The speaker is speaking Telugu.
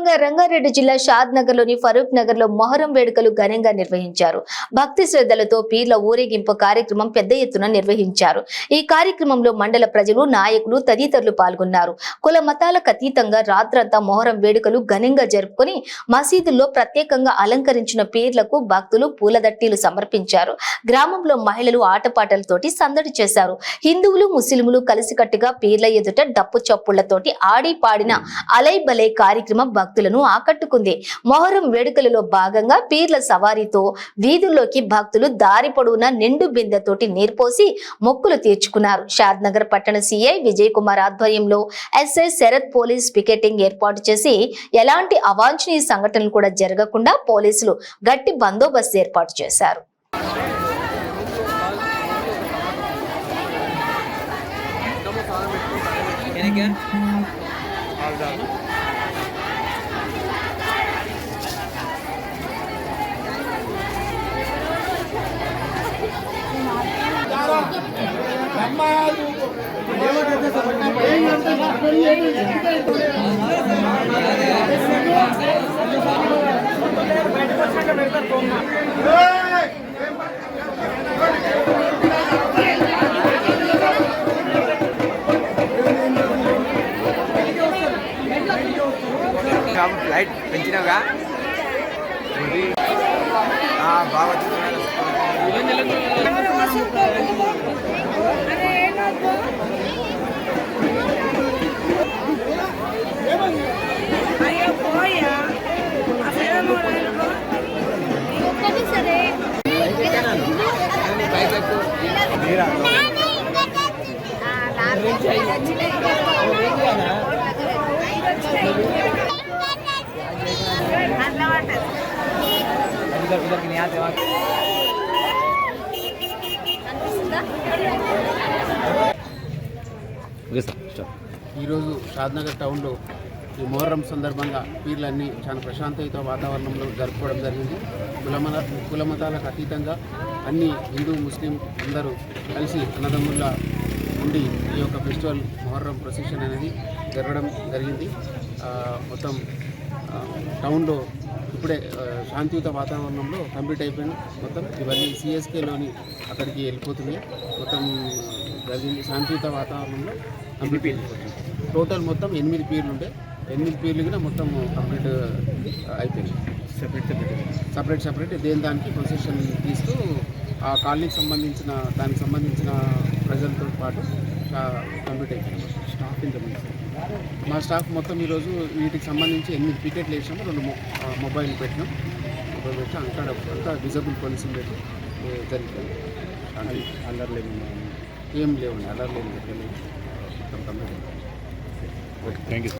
సందర్భంగా రంగారెడ్డి జిల్లా షాద్ నగర్ లోని ఫరూక్ నగర్ లో మొహరం వేడుకలు ఘనంగా నిర్వహించారు. భక్తి శ్రద్ధలతో పీర్ల ఊరేగింపు కార్యక్రమం పెద్ద ఎత్తున నిర్వహించారు. ఈ కార్యక్రమంలో మండల ప్రజలు, నాయకులు తదితరులు పాల్గొన్నారు. కుల మతాలకు అతీతంగా రాత్రంతా మొహరం వేడుకలు ఘనంగా జరుపుకొని మసీదుల్లో ప్రత్యేకంగా అలంకరించిన పీర్లకు భక్తులు పూలదట్టీలు సమర్పించారు. గ్రామంలో మహిళలు ఆటపాటలతోటి సందడి చేశారు. హిందువులు, ముస్లింలు కలిసికట్టుగా పీర్ల ఎదుట డప్పు చప్పుళ్లతోటి ఆడి పాడిన అలై బలై కార్యక్రమం భక్తులను ఆకట్టుకుంది. మొహరం వేడుకలలో భాగంగా పీర్ల సవారీతో వీధుల్లోకి భక్తులు దారి పొడవునా నిండు బిందెతోటి నీర్పోసి మొక్కులు తీర్చుకున్నారు. షాద్ నగర్ పట్టణ సిఐ విజయ్ కుమార్ ఆధ్వర్యంలో ఎస్ఐ శరత్ పోలీస్ పికెటింగ్ ఏర్పాటు చేసి ఎలాంటి అవాంఛనీయ సంఘటనలు కూడా జరగకుండా పోలీసులు గట్టి బందోబస్తు ఏర్పాటు చేశారు. లైట్ పెంచినావుగా బాగా ఈరోజు షాద్నగర్ టౌన్లో ఈ మొహర్రం సందర్భంగా పీర్లన్నీ చాలా ప్రశాంతయుత వాతావరణంలో జరుపుకోవడం జరిగింది. కులమతాలకు అతీతంగా అన్ని హిందూ, ముస్లిం అందరూ కలిసి అన్నదమ్ముల్లా ఉండి ఈ యొక్క ఫెస్టివల్ మొహర్రం ప్రొసెషన్ అనేది జరగడం జరిగింది. మొత్తం టౌన్లో ఇప్పుడే శాంతియుత వాతావరణంలో కంప్లీట్ అయిపోయింది. మొత్తం ఇవన్నీ సిఎస్కేలోని అక్కడికి వెళ్ళిపోతున్నాయి. మొత్తం జరిగింది శాంతియుత వాతావరణంలో కంప్లీట్ వెళ్ళిపోతుంది. టోటల్ మొత్తం 8 పీర్లు ఉండే 8 పీర్లు కూడా మొత్తం కంప్లీట్ అయిపోయింది. సపరేట్ దానికి ప్రొసెషన్ తీస్తూ ఆ కాలనీకి సంబంధించిన దానికి సంబంధించిన ప్రజలతో పాటు కంప్లీట్ అయిపోయింది. స్టాఫ్ ఇంతమంది మా స్టాఫ్ మొత్తం ఈరోజు వీటికి సంబంధించి 8 పికెట్లు వేసినాము, 2 మొబైల్ పెట్టినాం. మొబైల్ పెట్టి అంతా విజబుల్ పోలీసులు పెట్టి జరిగిపోయింది. అల్లర్లేదు ఏం లేవు, అల్లర్లేదు మొత్తం కంప్లీట్. Thank you.